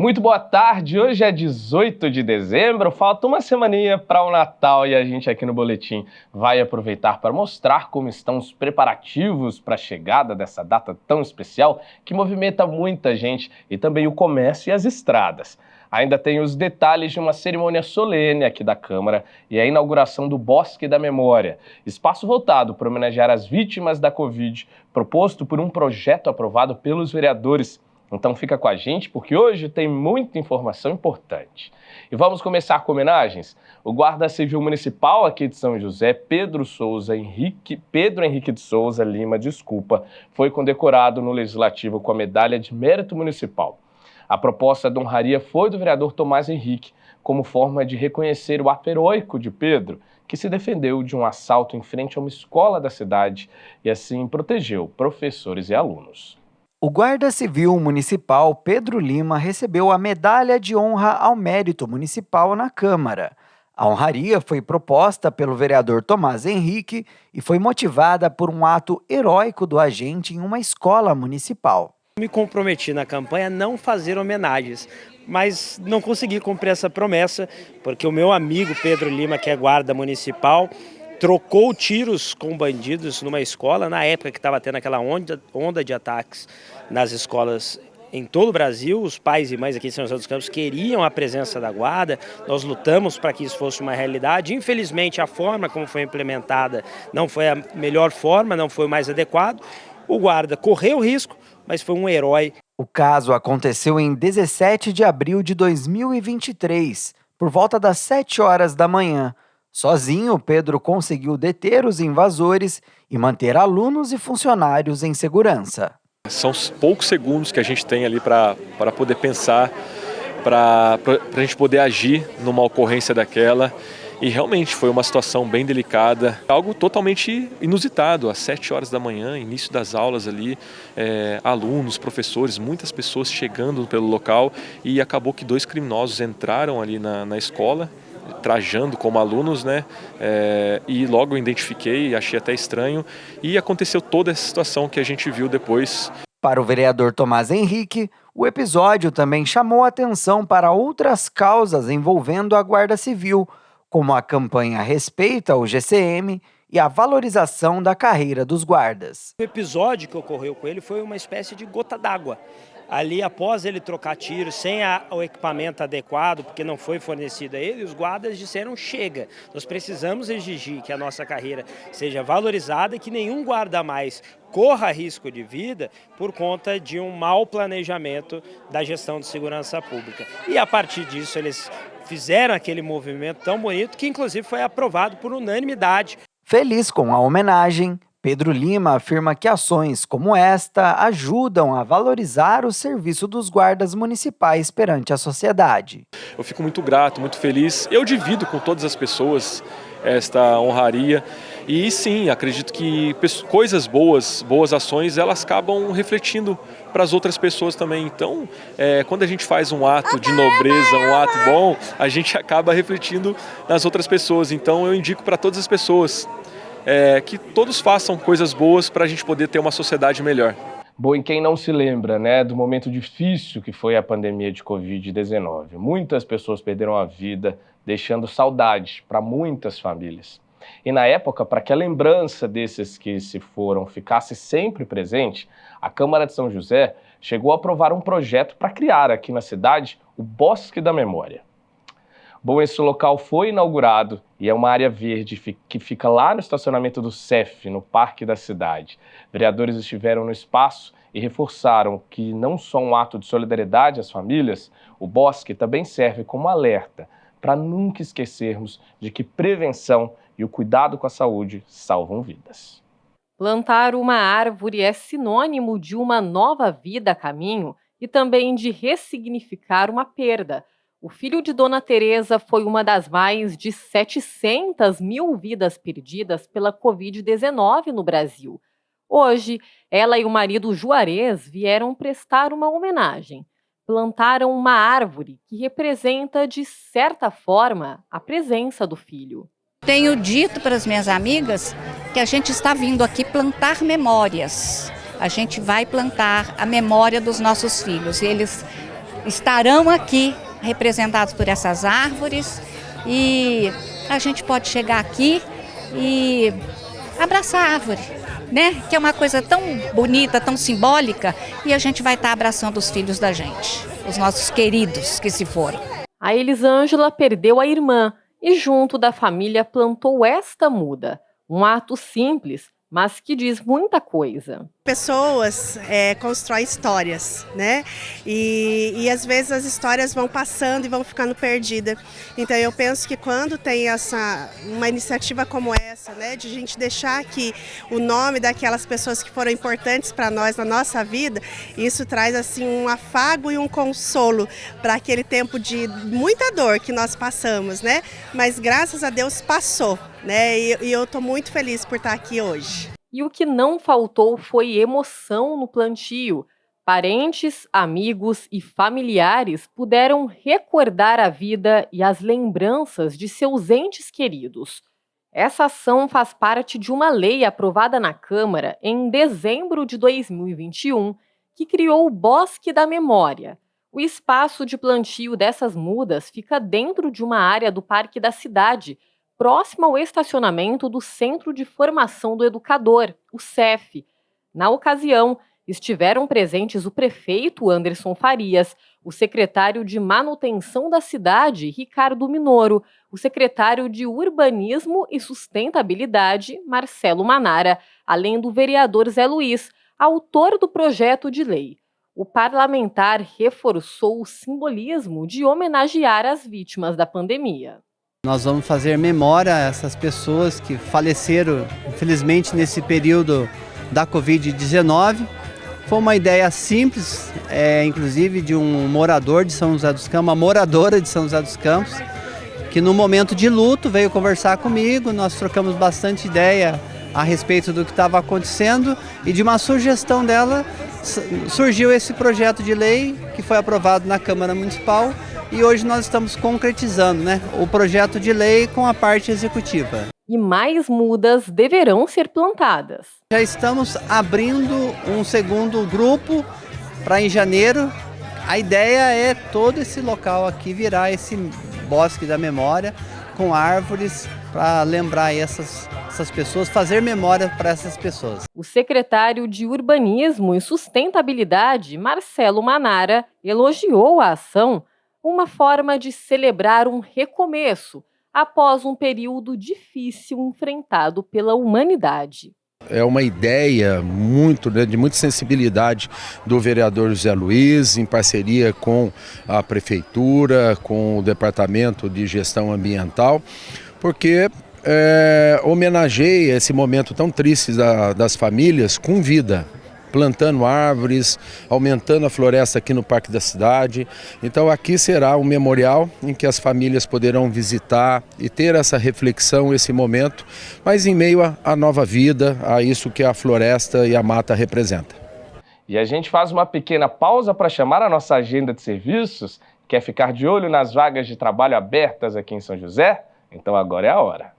Muito boa tarde, hoje é 18 de dezembro, falta uma semaninha para o Natal e a gente aqui no Boletim vai aproveitar para mostrar como estão os preparativos para a chegada dessa data tão especial que movimenta muita gente e também o comércio e as estradas. Ainda tem os detalhes de uma cerimônia solene aqui da Câmara e a inauguração do Bosque da Memória, espaço voltado para homenagear as vítimas da Covid, proposto por um projeto aprovado pelos vereadores. Então fica com a gente porque hoje tem muita informação importante. E vamos começar com homenagens? O Guarda Civil Municipal aqui de São José, Pedro Henrique de Souza Lima, foi condecorado no Legislativo com a Medalha de Mérito Municipal. A proposta da honraria foi do vereador Tomás Henrique, como forma de reconhecer o ato heróico de Pedro, que se defendeu de um assalto em frente a uma escola da cidade e assim protegeu professores e alunos. O Guarda Civil Municipal Pedro Lima recebeu a Medalha de Honra ao Mérito Municipal na Câmara. A honraria foi proposta pelo vereador Tomás Henrique e foi motivada por um ato heróico do agente em uma escola municipal. Me comprometi na campanha a não fazer homenagens, mas não consegui cumprir essa promessa, porque o meu amigo Pedro Lima, que é guarda municipal, trocou tiros com bandidos numa escola, na época que estava tendo aquela onda de ataques nas escolas em todo o Brasil. Os pais e mães aqui em São José dos Campos queriam a presença da guarda, nós lutamos para que isso fosse uma realidade. Infelizmente, a forma como foi implementada não foi a melhor forma, não foi o mais adequado. O guarda correu risco, mas foi um herói. O caso aconteceu em 17 de abril de 2023, por volta das 7 horas da manhã. Sozinho, Pedro conseguiu deter os invasores e manter alunos e funcionários em segurança. São poucos segundos que a gente tem ali para poder pensar, para a gente poder agir numa ocorrência daquela. E realmente foi uma situação bem delicada, algo totalmente inusitado, às 7 horas da manhã, início das aulas ali, alunos, professores, muitas pessoas chegando pelo local e acabou que 2 criminosos entraram ali na escola, trajando como alunos, né? E logo eu identifiquei, achei até estranho e aconteceu toda essa situação que a gente viu depois. Para o vereador Tomás Henrique, o episódio também chamou atenção para outras causas envolvendo a Guarda Civil, como a campanha Respeita o GCM e a valorização da carreira dos guardas. O episódio que ocorreu com ele foi uma espécie de gota d'água. Ali, após ele trocar tiros sem o equipamento adequado, porque não foi fornecido a ele, os guardas disseram: chega, nós precisamos exigir que a nossa carreira seja valorizada e que nenhum guarda mais corra risco de vida por conta de um mau planejamento da gestão de segurança pública. E a partir disso eles fizeram aquele movimento tão bonito que inclusive foi aprovado por unanimidade. Feliz com a homenagem, Pedro Lima afirma que ações como esta ajudam a valorizar o serviço dos guardas municipais perante a sociedade. Eu fico muito grato, muito feliz. Eu divido com todas as pessoas esta honraria e sim, acredito que coisas boas ações, elas acabam refletindo para as outras pessoas também. Então, quando a gente faz um ato de nobreza, um ato bom, a gente acaba refletindo nas outras pessoas. Então, eu indico para todas as pessoas que todos façam coisas boas para a gente poder ter uma sociedade melhor. Bom, e quem não se lembra, né, do momento difícil que foi a pandemia de Covid-19? Muitas pessoas perderam a vida, deixando saudades para muitas famílias. E na época, para que a lembrança desses que se foram ficasse sempre presente, a Câmara de São José chegou a aprovar um projeto para criar aqui na cidade o Bosque da Memória. Bom, esse local foi inaugurado e é uma área verde que fica lá no estacionamento do CEF, no Parque da Cidade. Vereadores estiveram no espaço e reforçaram que não só um ato de solidariedade às famílias, o bosque também serve como alerta para nunca esquecermos de que prevenção e o cuidado com a saúde salvam vidas. Plantar uma árvore é sinônimo de uma nova vida a caminho e também de ressignificar uma perda. O filho de Dona Teresa foi uma das mais de 700 mil vidas perdidas pela Covid-19 no Brasil. Hoje, ela e o marido Juarez vieram prestar uma homenagem. Plantaram uma árvore que representa, de certa forma, a presença do filho. Tenho dito para as minhas amigas que a gente está vindo aqui plantar memórias. A gente vai plantar a memória dos nossos filhos. E eles estarão aqui representados por essas árvores e a gente pode chegar aqui e abraçar a árvore, né? Que é uma coisa tão bonita, tão simbólica, e a gente vai estar abraçando os filhos da gente, os nossos queridos que se foram. A Elisângela perdeu a irmã e junto da família plantou esta muda. Um ato simples, mas que diz muita coisa. Pessoas constroem histórias, né? E às vezes as histórias vão passando e vão ficando perdidas. Então eu penso que quando tem uma iniciativa como essa, né, de a gente deixar aqui o nome daquelas pessoas que foram importantes para nós na nossa vida, isso traz assim um afago e um consolo para aquele tempo de muita dor que nós passamos, né? Mas graças a Deus passou, né? E eu estou muito feliz por estar aqui hoje. E o que não faltou foi emoção no plantio. Parentes, amigos e familiares puderam recordar a vida e as lembranças de seus entes queridos. Essa ação faz parte de uma lei aprovada na Câmara em dezembro de 2021, que criou o Bosque da Memória. O espaço de plantio dessas mudas fica dentro de uma área do Parque da Cidade, próximo ao estacionamento do Centro de Formação do Educador, o CEF. Na ocasião, estiveram presentes o prefeito Anderson Farias, o secretário de Manutenção da Cidade, Ricardo Minoro, o secretário de Urbanismo e Sustentabilidade, Marcelo Manara, além do vereador Zé Luiz, autor do projeto de lei. O parlamentar reforçou o simbolismo de homenagear as vítimas da pandemia. Nós vamos fazer memória a essas pessoas que faleceram, infelizmente, nesse período da Covid-19. Foi uma ideia simples, inclusive de um morador de São José dos Campos, uma moradora de São José dos Campos, que no momento de luto veio conversar comigo, nós trocamos bastante ideia a respeito do que estava acontecendo e de uma sugestão dela surgiu esse projeto de lei que foi aprovado na Câmara Municipal. E hoje nós estamos concretizando, né, o projeto de lei com a parte executiva. E mais mudas deverão ser plantadas. Já estamos abrindo um segundo grupo para em janeiro. A ideia é todo esse local aqui virar esse Bosque da Memória com árvores para lembrar essas pessoas, fazer memória para essas pessoas. O secretário de Urbanismo e Sustentabilidade, Marcelo Manara, elogiou a ação, uma forma de celebrar um recomeço após um período difícil enfrentado pela humanidade. É uma ideia de muita sensibilidade do vereador José Luiz, em parceria com a Prefeitura, com o Departamento de Gestão Ambiental, porque homenageia esse momento tão triste das famílias com vida, plantando árvores, aumentando a floresta aqui no Parque da Cidade. Então aqui será um memorial em que as famílias poderão visitar e ter essa reflexão, esse momento, mas em meio à nova vida, a isso que a floresta e a mata representam. E a gente faz uma pequena pausa para chamar a nossa agenda de serviços. Quer ficar de olho nas vagas de trabalho abertas aqui em São José? Então agora é a hora.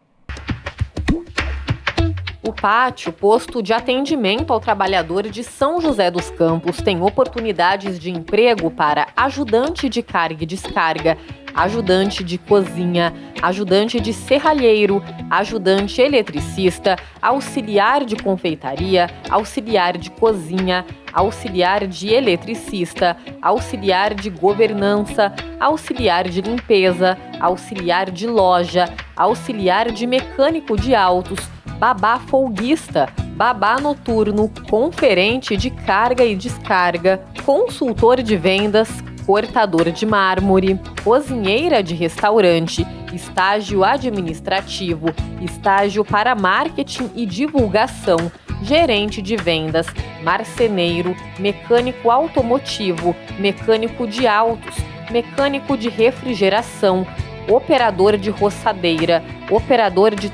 O Pátio, posto de atendimento ao trabalhador de São José dos Campos, tem oportunidades de emprego para ajudante de carga e descarga, ajudante de cozinha, ajudante de serralheiro, ajudante eletricista, auxiliar de confeitaria, auxiliar de cozinha, auxiliar de eletricista, auxiliar de governança, auxiliar de limpeza, auxiliar de loja, auxiliar de mecânico de autos, babá folguista, babá noturno, conferente de carga e descarga, consultor de vendas, cortador de mármore, cozinheira de restaurante, estágio administrativo, estágio para marketing e divulgação, gerente de vendas, marceneiro, mecânico automotivo, mecânico de autos, mecânico de refrigeração, operador de roçadeira, operador de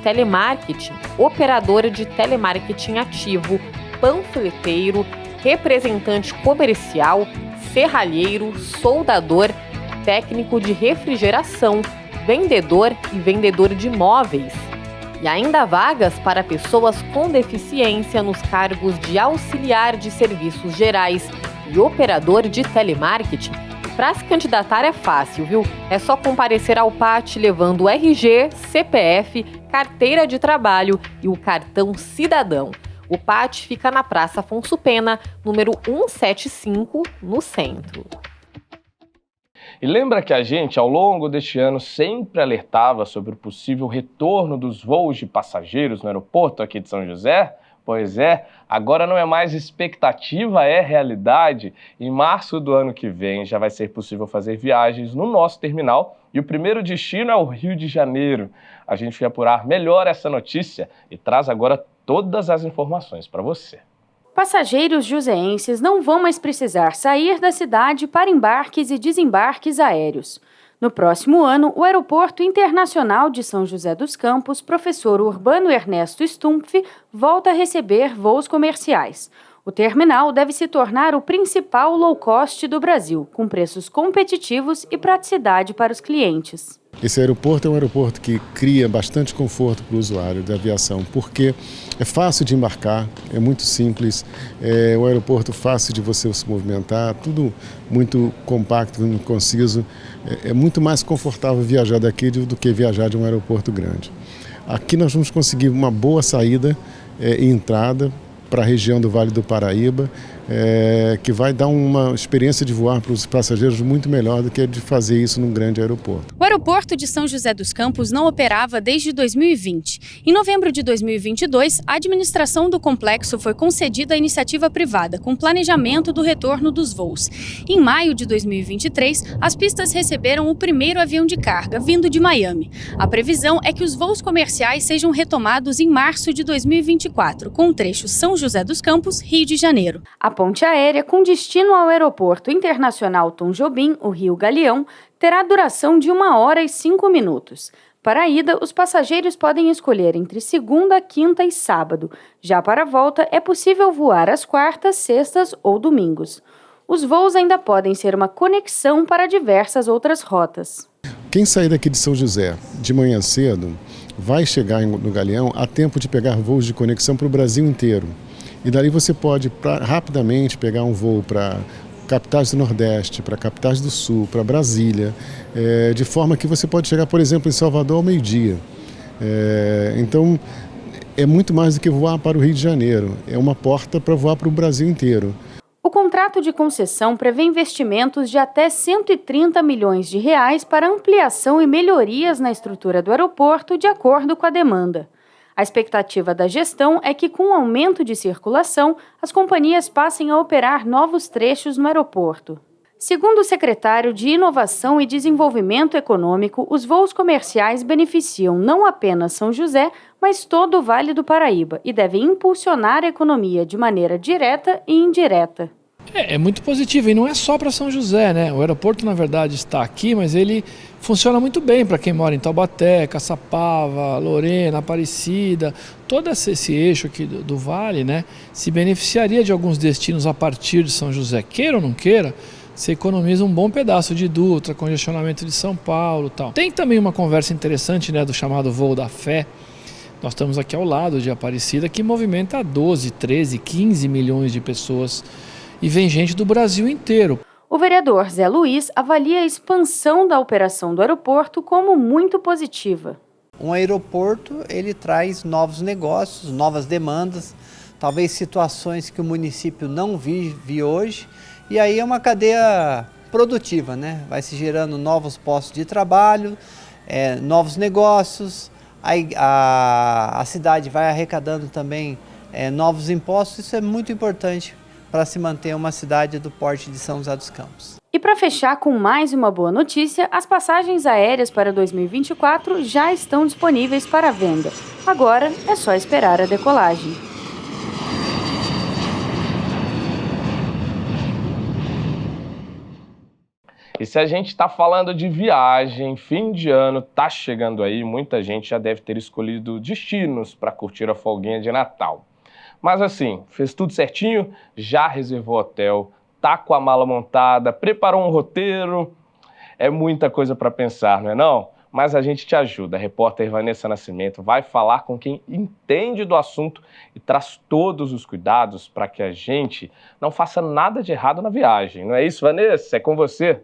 telemarketing ativo, panfleteiro, representante comercial, serralheiro, soldador, técnico de refrigeração, vendedor e vendedor de imóveis. E ainda vagas para pessoas com deficiência nos cargos de auxiliar de serviços gerais e operador de telemarketing, Para se candidatar é fácil, viu? É só comparecer ao PAT levando o RG, CPF, carteira de trabalho e o cartão cidadão. O PAT fica na Praça Afonso Pena, número 175, no centro. E lembra que a gente, ao longo deste ano, sempre alertava sobre o possível retorno dos voos de passageiros no aeroporto aqui de São José? Pois é, agora não é mais expectativa, é realidade. Em março do ano que vem já vai ser possível fazer viagens no nosso terminal e o primeiro destino é o Rio de Janeiro. A gente vai apurar melhor essa notícia e traz agora todas as informações para você. Passageiros joseenses não vão mais precisar sair da cidade para embarques e desembarques aéreos. No próximo ano, o Aeroporto Internacional de São José dos Campos, Professor Urbano Ernesto Stumpf, volta a receber voos comerciais. O terminal deve se tornar o principal low-cost do Brasil, com preços competitivos e praticidade para os clientes. Esse aeroporto é um aeroporto que cria bastante conforto para o usuário da aviação, porque é fácil de embarcar, é muito simples, é um aeroporto fácil de você se movimentar, tudo muito compacto, muito conciso. É muito mais confortável viajar daqui do que viajar de um aeroporto grande. Aqui nós vamos conseguir uma boa saída e entrada para a região do Vale do Paraíba, que vai dar uma experiência de voar para os passageiros muito melhor do que de fazer isso num grande aeroporto. O aeroporto de São José dos Campos não operava desde 2020. Em novembro de 2022, a administração do complexo foi concedida à iniciativa privada, com planejamento do retorno dos voos. Em maio de 2023, as pistas receberam o primeiro avião de carga, vindo de Miami. A previsão é que os voos comerciais sejam retomados em março de 2024, com o trecho São José dos Campos, Rio de Janeiro. A ponte aérea com destino ao Aeroporto Internacional Tom Jobim, o Rio Galeão, terá duração de 1 hora e 5 minutos. Para a ida, os passageiros podem escolher entre segunda, quinta e sábado. Já para a volta, é possível voar às quartas, sextas ou domingos. Os voos ainda podem ser uma conexão para diversas outras rotas. Quem sair daqui de São José de manhã cedo vai chegar no Galeão a tempo de pegar voos de conexão para o Brasil inteiro. E dali você pode rapidamente pegar um voo para capitais do Nordeste, para capitais do Sul, para Brasília, de forma que você pode chegar, por exemplo, em Salvador ao meio-dia. Então, é muito mais do que voar para o Rio de Janeiro, é uma porta para voar para o Brasil inteiro. O contrato de concessão prevê investimentos de até 130 milhões de reais para ampliação e melhorias na estrutura do aeroporto de acordo com a demanda. A expectativa da gestão é que, com o aumento de circulação, as companhias passem a operar novos trechos no aeroporto. Segundo o secretário de Inovação e Desenvolvimento Econômico, os voos comerciais beneficiam não apenas São José, mas todo o Vale do Paraíba e devem impulsionar a economia de maneira direta e indireta. É muito positivo e não é só para São José, né? O aeroporto, na verdade, está aqui, mas ele funciona muito bem para quem mora em Taubaté, Caçapava, Lorena, Aparecida. Todo esse eixo aqui do Vale, né, se beneficiaria de alguns destinos a partir de São José. Queira ou não queira, você economiza um bom pedaço de Dutra, congestionamento de São Paulo e tal. Tem também uma conversa interessante, né, do chamado Voo da Fé. Nós estamos aqui ao lado de Aparecida, que movimenta 12, 13, 15 milhões de pessoas. E vem gente do Brasil inteiro. O vereador Zé Luiz avalia a expansão da operação do aeroporto como muito positiva. Um aeroporto, ele traz novos negócios, novas demandas, talvez situações que o município não vive hoje. E aí é uma cadeia produtiva, né? Vai se gerando novos postos de trabalho, novos negócios, a cidade vai arrecadando também novos impostos. Isso é muito importante para se manter uma cidade do porte de São José dos Campos. E para fechar com mais uma boa notícia, as passagens aéreas para 2024 já estão disponíveis para venda. Agora é só esperar a decolagem. E se a gente está falando de viagem, fim de ano está chegando aí, muita gente já deve ter escolhido destinos para curtir a folguinha de Natal. Mas assim, fez tudo certinho, já reservou hotel, tá com a mala montada, preparou um roteiro. É muita coisa para pensar, não é não? Mas a gente te ajuda. A repórter Vanessa Nascimento vai falar com quem entende do assunto e traz todos os cuidados para que a gente não faça nada de errado na viagem. Não é isso, Vanessa? É com você.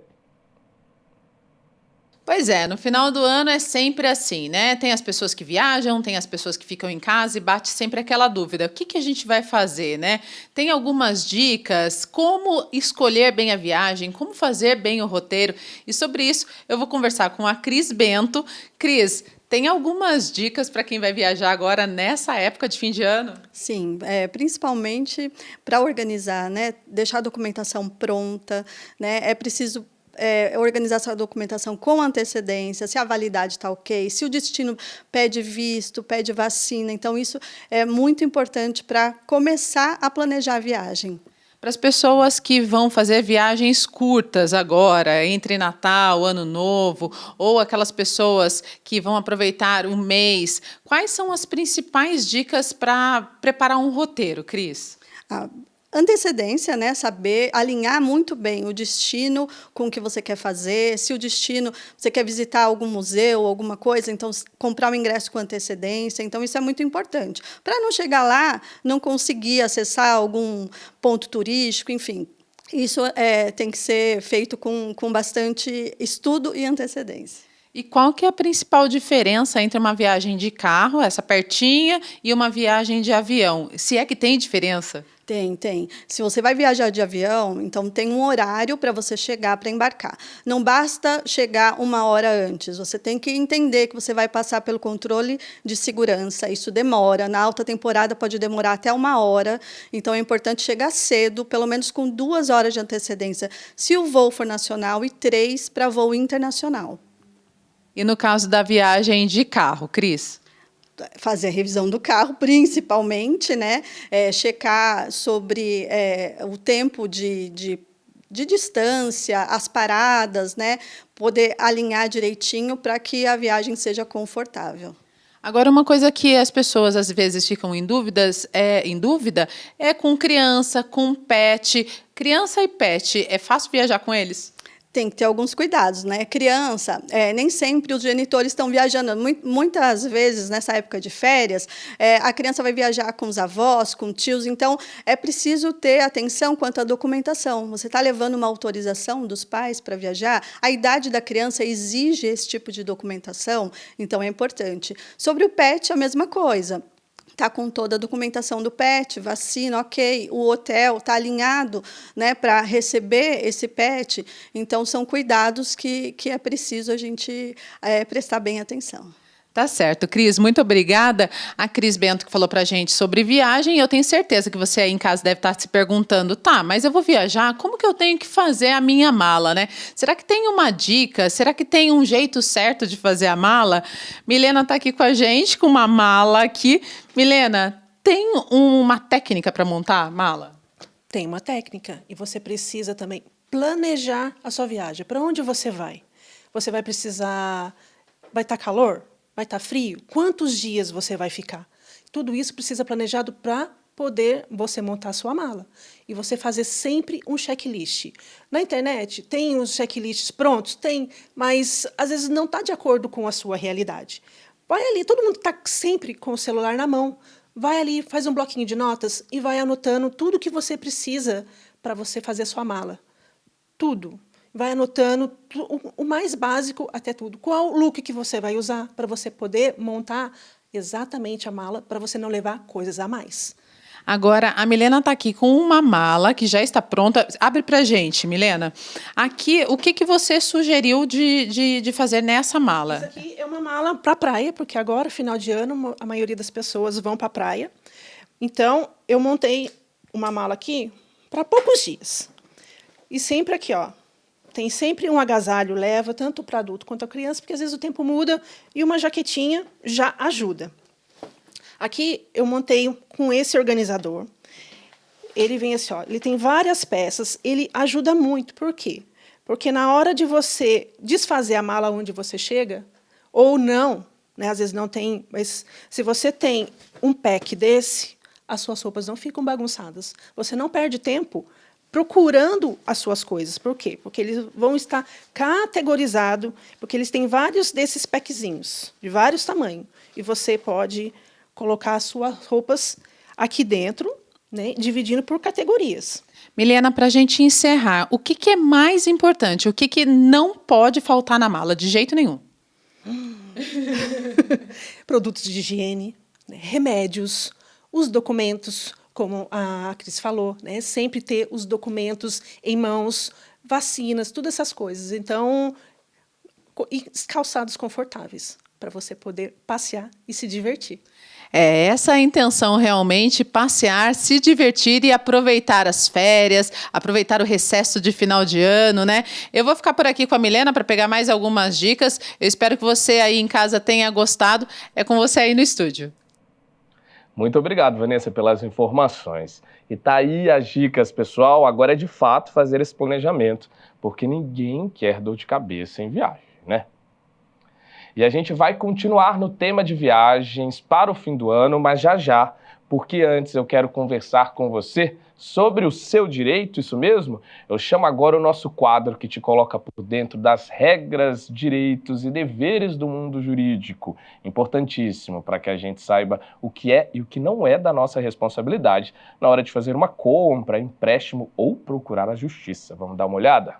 Pois é, no final do ano é sempre assim, né? Tem as pessoas que viajam, tem as pessoas que ficam em casa e bate sempre aquela dúvida. O que a gente vai fazer, né? Tem algumas dicas, como escolher bem a viagem, como fazer bem o roteiro. E sobre isso eu vou conversar com a Cris Bento. Cris, tem algumas dicas para quem vai viajar agora nessa época de fim de ano? Sim, principalmente para organizar, né? Deixar a documentação pronta, né? É preciso organizar essa documentação com antecedência, se a validade está ok, se o destino pede visto, pede vacina. Então, isso é muito importante para começar a planejar a viagem. Para as pessoas que vão fazer viagens curtas agora, entre Natal, Ano Novo, ou aquelas pessoas que vão aproveitar um mês, quais são as principais dicas para preparar um roteiro, Cris? Antecedência, né? Saber alinhar muito bem o destino com o que você quer fazer. Se o destino, você quer visitar algum museu, alguma coisa, então comprar o ingresso com antecedência. Então, isso é muito importante. Para não chegar lá, não conseguir acessar algum ponto turístico, enfim. Isso tem que ser feito com bastante estudo e antecedência. E qual que é a principal diferença entre uma viagem de carro, essa pertinha, e uma viagem de avião? Se é que tem diferença? Tem. Se você vai viajar de avião, então tem um horário para você chegar, para embarcar. Não basta chegar 1 hora antes, você tem que entender que você vai passar pelo controle de segurança. Isso demora, na alta temporada pode demorar até 1 hora, então é importante chegar cedo, pelo menos com 2 horas de antecedência, se o voo for nacional, e 3 para voo internacional. E no caso da viagem de carro, Cris? Fazer a revisão do carro, principalmente, né? Checar sobre o tempo de distância, as paradas, né? Poder alinhar direitinho para que a viagem seja confortável. Agora, uma coisa que as pessoas às vezes ficam em dúvida é com criança, com pet. Criança e pet, é fácil viajar com eles? Tem que ter alguns cuidados, né? Criança, nem sempre os genitores estão viajando. Muitas vezes, nessa época de férias, a criança vai viajar com os avós, com tios, então é preciso ter atenção quanto à documentação. Você está levando uma autorização dos pais para viajar, a idade da criança exige esse tipo de documentação, então é importante. Sobre o pet, a mesma coisa. Está com toda a documentação do pet, vacina, ok, o hotel está alinhado, né, para receber esse pet. Então, são cuidados que é preciso a gente prestar bem atenção. Tá certo, Cris, muito obrigada. A Cris Bento que falou para a gente sobre viagem, e eu tenho certeza que você aí em casa deve estar se perguntando, tá, mas eu vou viajar, como que eu tenho que fazer a minha mala, né? Será que tem uma dica? Será que tem um jeito certo de fazer a mala? Milena está aqui com a gente, com uma mala aqui. Milena, tem uma técnica para montar a mala? Tem uma técnica, e você precisa também planejar a sua viagem. Para onde você vai? Você vai precisar... Vai estar calor? Vai estar frio? Quantos dias você vai ficar? Tudo isso precisa planejado para poder você montar a sua mala. E você fazer sempre um checklist. Na internet, tem os checklists prontos? Tem, mas às vezes não está de acordo com a sua realidade. Vai ali, todo mundo está sempre com o celular na mão. Vai ali, faz um bloquinho de notas e vai anotando tudo que você precisa para você fazer a sua mala. Tudo. Vai anotando o mais básico até tudo. Qual look que você vai usar para você poder montar exatamente a mala, para você não levar coisas a mais. Agora, a Milena está aqui com uma mala que já está pronta. Abre para a gente, Milena. Aqui, o que você sugeriu de fazer nessa mala? Isso aqui é uma mala para praia, porque agora, final de ano, a maioria das pessoas vão para a praia. Então, eu montei uma mala aqui para poucos dias. E sempre aqui, ó. Tem sempre um agasalho, leva tanto para adulto quanto a criança, porque às vezes o tempo muda e uma jaquetinha já ajuda. Aqui eu montei com esse organizador. Ele vem assim, ó, ele tem várias peças, ele ajuda muito. Por quê? Porque na hora de você desfazer a mala onde você chega, ou não, né, às vezes não tem, mas se você tem um pack desse, as suas roupas não ficam bagunçadas. Você não perde tempo procurando as suas coisas. Por quê? Porque eles vão estar categorizados, porque eles têm vários desses packzinhos, de vários tamanhos. E você pode colocar as suas roupas aqui dentro, né, dividindo por categorias. Milena, para a gente encerrar, o que é mais importante? O que não pode faltar na mala, de jeito nenhum? Produtos de higiene, né, remédios, os documentos, como a Cris falou, né, sempre ter os documentos em mãos, vacinas, todas essas coisas. Então, e calçados confortáveis, para você poder passear e se divertir. É essa a intenção realmente, passear, se divertir e aproveitar as férias, aproveitar o recesso de final de ano, né? Eu vou ficar por aqui com a Milena para pegar mais algumas dicas. Eu espero que você aí em casa tenha gostado. É com você aí no estúdio. Muito obrigado, Vanessa, pelas informações. E tá aí as dicas, pessoal. Agora é de fato fazer esse planejamento, porque ninguém quer dor de cabeça em viagem, né? E a gente vai continuar no tema de viagens para o fim do ano, mas já, porque antes eu quero conversar com você sobre o seu direito, isso mesmo? Eu chamo agora o nosso quadro que te coloca por dentro das regras, direitos e deveres do mundo jurídico. Importantíssimo para que a gente saiba o que é e o que não é da nossa responsabilidade na hora de fazer uma compra, empréstimo ou procurar a justiça. Vamos dar uma olhada?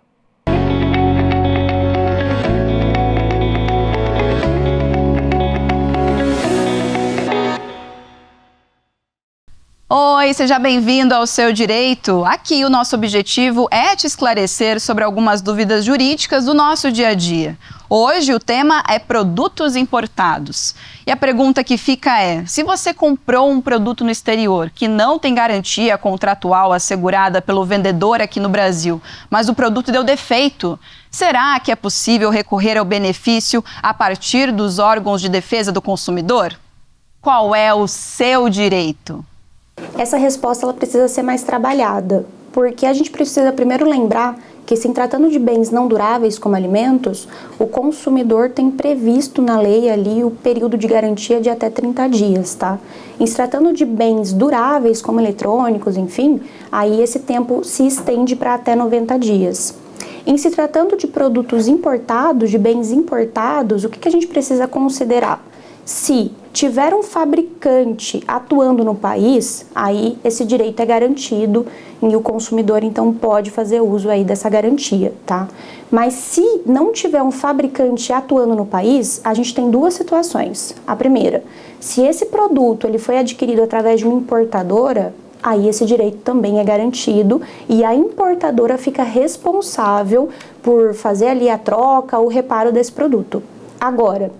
Oi, seja bem-vindo ao Seu Direito. Aqui o nosso objetivo é te esclarecer sobre algumas dúvidas jurídicas do nosso dia a dia. Hoje o tema é produtos importados. E a pergunta que fica é, se você comprou um produto no exterior que não tem garantia contratual assegurada pelo vendedor aqui no Brasil, mas o produto deu defeito, será que é possível recorrer ao benefício a partir dos órgãos de defesa do consumidor? Qual é o seu direito? Essa resposta ela precisa ser mais trabalhada, porque a gente precisa primeiro lembrar que, se tratando de bens não duráveis como alimentos, o consumidor tem previsto na lei ali o período de garantia de até 30 dias, tá? Em se tratando de bens duráveis como eletrônicos, enfim, aí esse tempo se estende para até 90 dias. Em se tratando de produtos importados, de bens importados, o que a gente precisa considerar? Se tiver um fabricante atuando no país, aí esse direito é garantido e o consumidor então pode fazer uso aí dessa garantia, tá? Mas se não tiver um fabricante atuando no país, a gente tem duas situações. A primeira, se esse produto ele foi adquirido através de uma importadora, aí esse direito também é garantido e a importadora fica responsável por fazer ali a troca ou o reparo desse produto. Agora,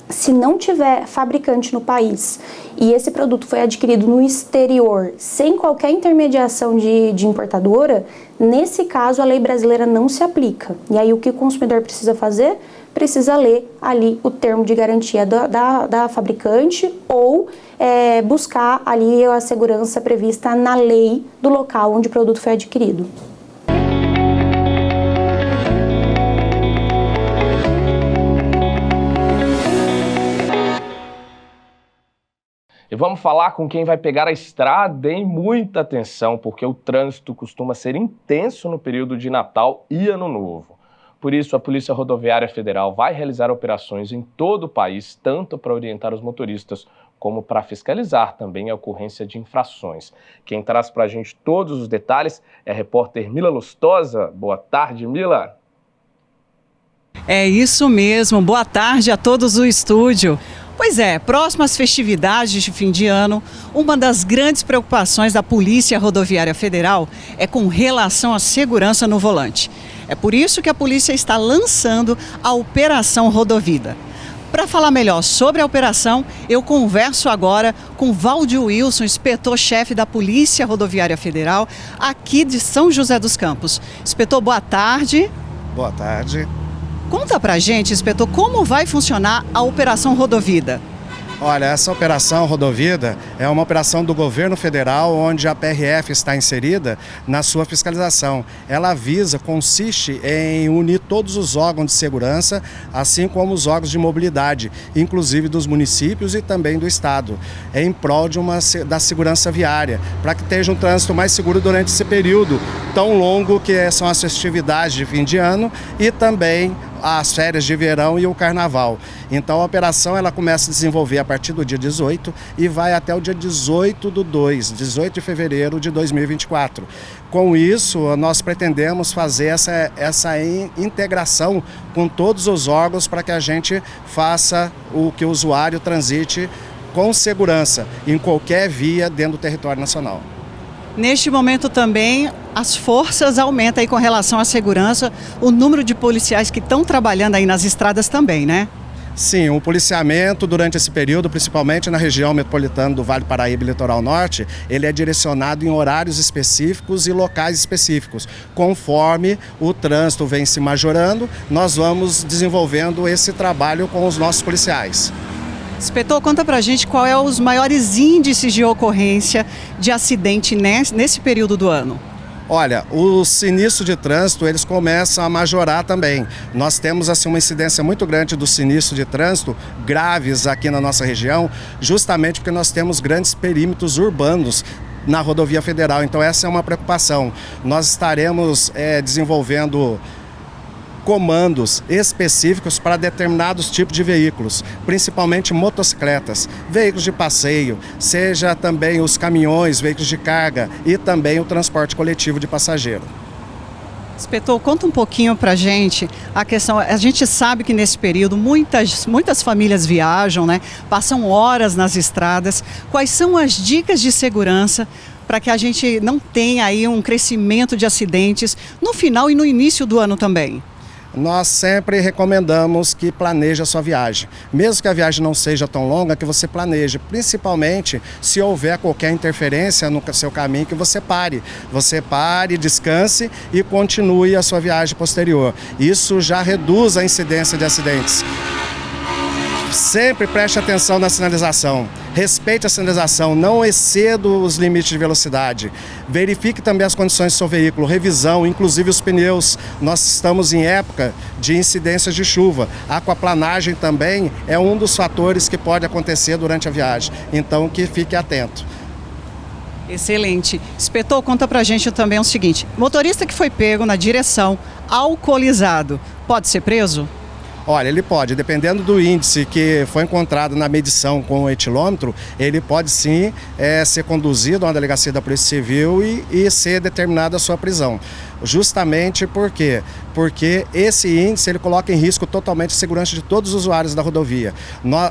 se não tiver fabricante no país e esse produto foi adquirido no exterior sem qualquer intermediação de importadora, nesse caso a lei brasileira não se aplica. E aí o que o consumidor precisa fazer? Precisa ler ali o termo de garantia da fabricante ou buscar ali a segurança prevista na lei do local onde o produto foi adquirido. E vamos falar com quem vai pegar a estrada, hein? Muita atenção, porque o trânsito costuma ser intenso no período de Natal e Ano Novo. Por isso, a Polícia Rodoviária Federal vai realizar operações em todo o país, tanto para orientar os motoristas, como para fiscalizar também a ocorrência de infrações. Quem traz para a gente todos os detalhes é a repórter Mila Lustosa. Boa tarde, Mila. É isso mesmo, boa tarde a todos do estúdio. Pois é, próximas festividades de fim de ano, uma das grandes preocupações da Polícia Rodoviária Federal é com relação à segurança no volante. É por isso que a polícia está lançando a Operação Rodovida. Para falar melhor sobre a operação, eu converso agora com Valdir Wilson, inspetor-chefe da Polícia Rodoviária Federal, aqui de São José dos Campos. Inspetor, boa tarde. Boa tarde. Conta pra gente, inspetor, como vai funcionar a Operação Rodovida? Olha, essa Operação Rodovida é uma operação do governo federal onde a PRF está inserida na sua fiscalização. Ela consiste em unir todos os órgãos de segurança, assim como os órgãos de mobilidade, inclusive dos municípios e também do estado, em prol da segurança viária, para que esteja um trânsito mais seguro durante esse período tão longo que são as festividades de fim de ano e também as férias de verão e o carnaval. Então a operação ela começa a desenvolver a partir do dia 18 e vai até o dia 18 de fevereiro de 2024. Com isso, nós pretendemos fazer essa integração com todos os órgãos para que a gente faça o que o usuário transite com segurança em qualquer via dentro do território nacional. Neste momento também as forças aumentam aí com relação à segurança, o número de policiais que estão trabalhando aí nas estradas também, né? Sim, o policiamento durante esse período, principalmente na região metropolitana do Vale do Paraíba e Litoral Norte, ele é direcionado em horários específicos e locais específicos. Conforme o trânsito vem se majorando, nós vamos desenvolvendo esse trabalho com os nossos policiais. Inspetor, conta pra gente qual é os maiores índices de ocorrência de acidente nesse período do ano. Olha, os sinistros de trânsito, eles começam a majorar também. Nós temos assim uma incidência muito grande dos sinistros de trânsito graves aqui na nossa região, justamente porque nós temos grandes perímetros urbanos na rodovia federal. Então essa é uma preocupação. Nós estaremos desenvolvendo comandos específicos para determinados tipos de veículos, principalmente motocicletas, veículos de passeio, seja também os caminhões, veículos de carga e também o transporte coletivo de passageiro. Inspetor, conta um pouquinho pra gente a questão, a gente sabe que nesse período muitas famílias viajam, né? Passam horas nas estradas. Quais são as dicas de segurança para que a gente não tenha aí um crescimento de acidentes no final e no início do ano também? Nós sempre recomendamos que planeje a sua viagem. Mesmo que a viagem não seja tão longa, que você planeje, principalmente se houver qualquer interferência no seu caminho, que você pare. Você pare, descanse e continue a sua viagem posterior. Isso já reduz a incidência de acidentes. Sempre preste atenção na sinalização. Respeite a sinalização, não exceda os limites de velocidade. Verifique também as condições do seu veículo, revisão, inclusive os pneus. Nós estamos em época de incidências de chuva. A aquaplanagem também é um dos fatores que pode acontecer durante a viagem. Então, que fique atento. Excelente. Inspetor, conta pra gente também o seguinte: motorista que foi pego na direção alcoolizado, pode ser preso? Olha, ele pode, dependendo do índice que foi encontrado na medição com o etilômetro, ele pode sim ser conduzido a uma delegacia da Polícia Civil e ser determinada a sua prisão. Justamente por quê? Porque esse índice ele coloca em risco totalmente a segurança de todos os usuários da rodovia.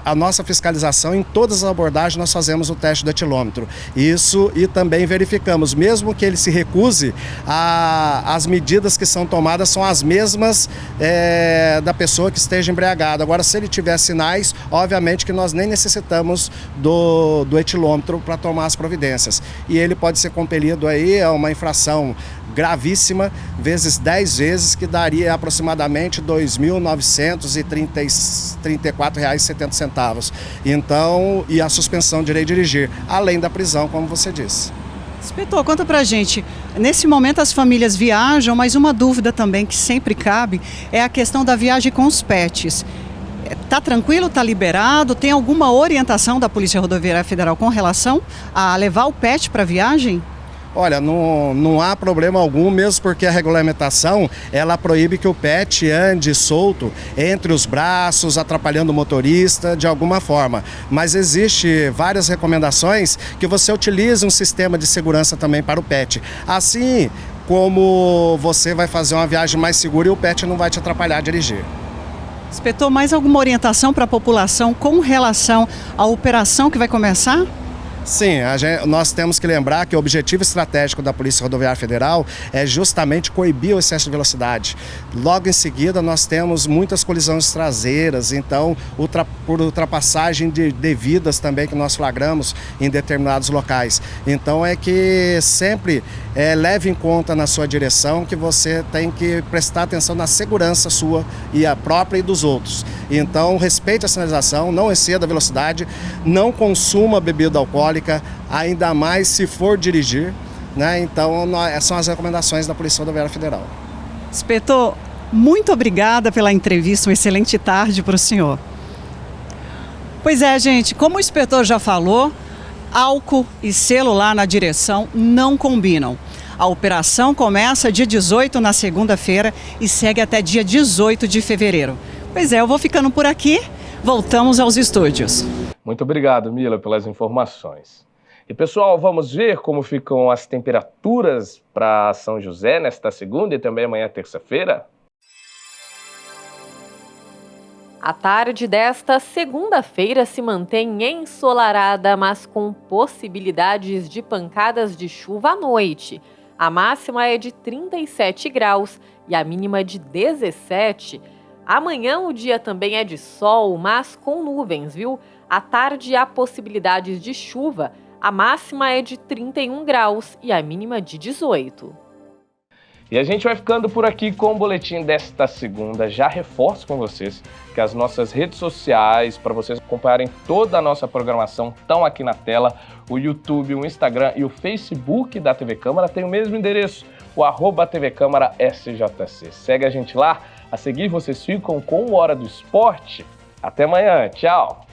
A nossa fiscalização, em todas as abordagens, nós fazemos o teste do etilômetro. Isso e também verificamos, mesmo que ele se recuse, as medidas que são tomadas são as mesmas da pessoa que esteja embriagada. Agora, se ele tiver sinais, obviamente que nós nem necessitamos do etilômetro para tomar as providências. E ele pode ser compelido aí a uma infração gravíssima, vezes 10 vezes, que daria aproximadamente R$ 2.934,70. Então, e a suspensão de direito de dirigir, além da prisão, como você disse. Inspetor, conta pra gente, nesse momento as famílias viajam, mas uma dúvida também que sempre cabe é a questão da viagem com os pets. Tá tranquilo, tá liberado? Tem alguma orientação da Polícia Rodoviária Federal com relação a levar o pet para viagem? Olha, não há problema algum, mesmo porque a regulamentação, ela proíbe que o pet ande solto entre os braços, atrapalhando o motorista de alguma forma. Mas existe várias recomendações que você utilize um sistema de segurança também para o pet. Assim como você vai fazer uma viagem mais segura e o pet não vai te atrapalhar a dirigir. Inspetor, mais alguma orientação para a população com relação à operação que vai começar? Sim, nós temos que lembrar que o objetivo estratégico da Polícia Rodoviária Federal é justamente coibir o excesso de velocidade. Logo em seguida, nós temos muitas colisões traseiras, então, por ultrapassagem devidas também que nós flagramos em determinados locais. Então, é que sempre leve em conta na sua direção que você tem que prestar atenção na segurança sua e a própria e dos outros. Então, respeite a sinalização, não exceda a velocidade, não consuma bebida alcoólica, ainda mais se for dirigir, né? Então, são as recomendações da Polícia Rodoviária Federal. Inspetor, muito obrigada pela entrevista, uma excelente tarde para o senhor. Pois é, gente, como o inspetor já falou, álcool e celular na direção não combinam. A operação começa dia 18 na segunda-feira e segue até dia 18 de fevereiro. Pois é, eu vou ficando por aqui. Voltamos aos estúdios. Muito obrigado, Mila, pelas informações. E pessoal, vamos ver como ficam as temperaturas para São José nesta segunda e também amanhã, terça-feira? A tarde desta segunda-feira se mantém ensolarada, mas com possibilidades de pancadas de chuva à noite. A máxima é de 37 graus e a mínima de 17. Amanhã o dia também é de sol, mas com nuvens, viu? À tarde há possibilidades de chuva. A máxima é de 31 graus e a mínima de 18. E a gente vai ficando por aqui com o boletim desta segunda. Já reforço com vocês que as nossas redes sociais, para vocês acompanharem toda a nossa programação, estão aqui na tela. O YouTube, o Instagram e o Facebook da TV Câmara tem o mesmo endereço, o @TV Câmara SJC. Segue a gente lá. A seguir, vocês ficam com o Hora do Esporte. Até amanhã. Tchau!